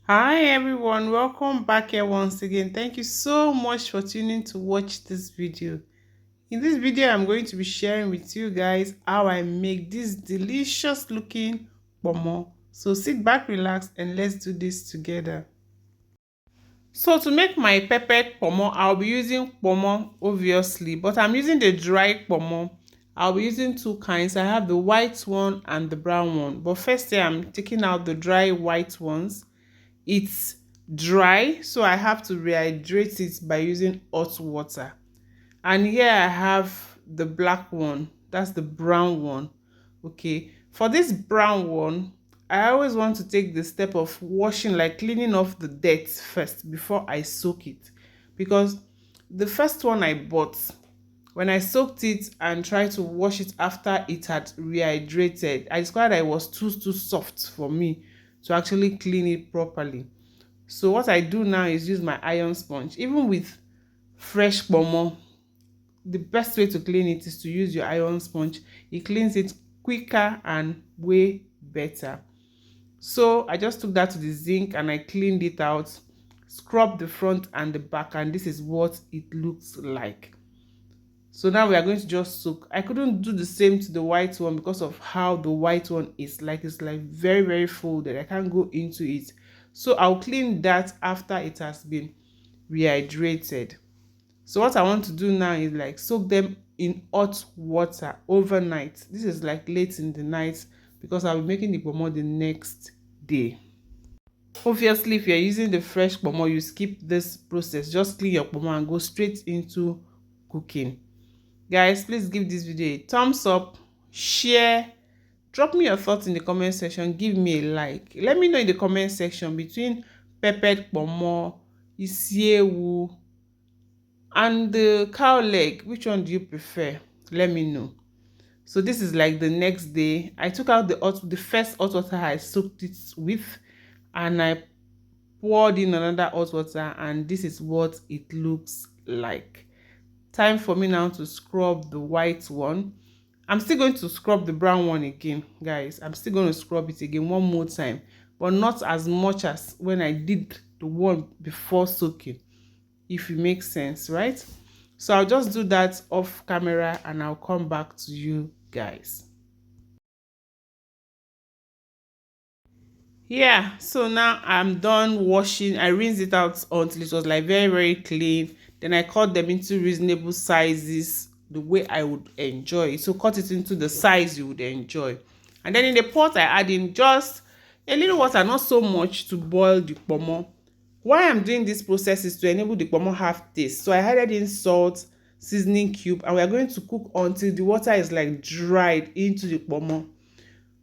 Hi everyone, welcome back here once again. Thank you so much for tuning to watch this video. In this video, I'm going to be sharing with you guys how I make this delicious looking pomo. So sit back, relax, and let's do this together. So to make my peppered pomo, I'll be using pomo obviously, but I'm using the dry pomo. I'll be using two kinds. I have the white one and the brown one. But first here, I'm taking out the dry white ones. It's dry, so I have to rehydrate it by using hot water. And here I have the black one, that's the brown one. Okay, for this brown one, I always want to take the step of washing, like cleaning off the dirt first before I soak it, because the first one I bought, when I soaked it and tried to wash it after it had rehydrated, I discovered that it was too soft for me to actually clean it properly. So what I do now is use my iron sponge. Even with fresh pomo, the best way to clean it is to use your iron sponge. It cleans it quicker and way better. So I just took that to the zinc and I cleaned it out, scrubbed the front and the back, and this is what it looks like. So now we are going to just soak. I couldn't do the same to the white one because of how the white one is like. It's like very folded. I can't go into it. So I'll clean that after it has been rehydrated. So what I want to do now is like soak them in hot water overnight. This is like late in the night because I'll be making the pomo the next day. Obviously, if you're using the fresh pomo, you skip this process. Just clean your pomo and go straight into cooking. Guys, please give this video a thumbs up, share, drop me your thoughts in the comment section, give me a like. Let me know in the comment section between peppered pomo, isiewu, and the cow leg, which one do you prefer? Let me know. So this is like the next day. I took out the first hot water I soaked it with, and I poured in another hot water, and this is what it looks like. Time for me now to scrub the white one. I'm still going to scrub the brown one again, guys. I'm still going to scrub it again one more time, but not as much as when I did the one before soaking, if it makes sense, right? So I'll just do that off camera and I'll come back to you guys. Yeah, so now I'm done washing. I rinsed it out until it was like very clean. Then I cut them into reasonable sizes, the way I would enjoy it. So cut it into the size you would enjoy. And then in the pot I add in just a little water, not so much, to boil the pomo. Why I'm doing this process is to enable the pomo have taste. So I added in salt, seasoning cube, and we are going to cook until the water is like dried into the pomo,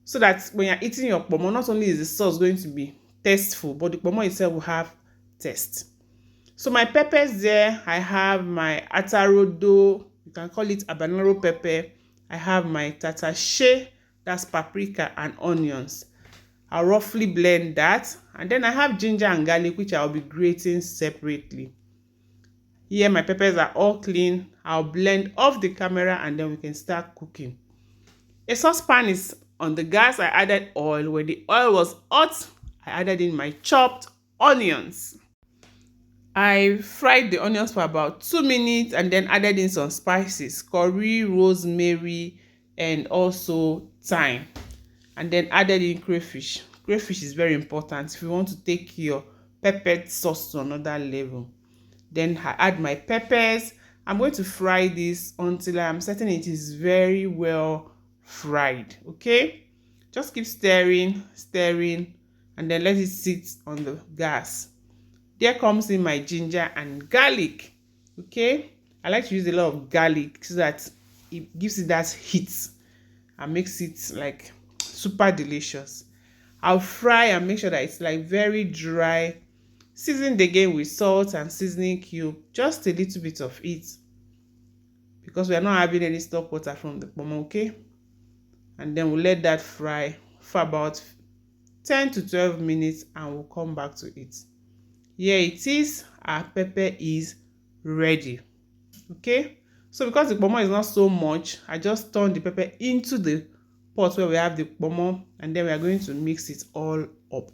so that when you're eating your pomo, not only is the sauce going to be tasteful, but the pomo itself will have taste. So my peppers there, I have my atarodo, you can call it habanero pepper. I have my tatashe, that's paprika, and onions. I'll roughly blend that, and then I have ginger and garlic, which I'll be grating separately. Here my peppers are all clean. I'll blend off the camera and then we can start cooking. A saucepan is on the gas. I added oil. When the oil was hot, I added in my chopped onions. I fried the onions for about 2 minutes and then added in some spices, curry, rosemary, and also thyme. And then added in crayfish. Crayfish is very important if you want to take your peppered sauce to another level. Then I add my peppers. I'm going to fry this until I'm certain it is very well fried. Okay, just keep stirring, and then let it sit on the gas. There comes in my ginger and garlic. Okay, I like to use a lot of garlic so that it gives it that heat and makes it like super delicious. I'll fry and make sure that it's like very dry. Seasoned again with salt and seasoning cube, just a little bit of it, because we are not having any stock water from the pomo. Okay, and then we'll let that fry for about 10 to 12 minutes and we'll come back to it. Here it is, our pepper is ready. Okay, so because the pomo is not so much, I just turn the pepper into the pot where we have the pomo, and then we are going to mix it all up.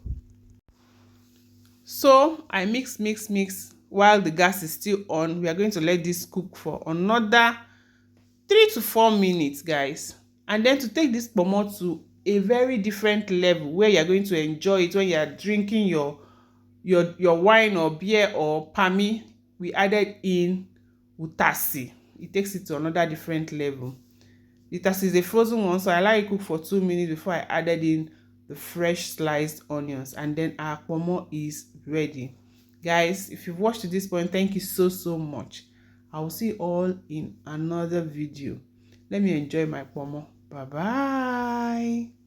So I mix while the gas is still on. We are going to let this cook for another 3 to 4 minutes, guys. And then to take this ponmo to a very different level where you're going to enjoy it when you're drinking your wine or beer or pami, we added in utasi. It takes it to another different level. The utasi is a frozen one, so I like it cook for 2 minutes before I added in the fresh sliced onions, and then our ponmo is ready. Guys, if you've watched to this point, thank you so much. I will see you all in another video. Let me enjoy my ponmo. Bye bye.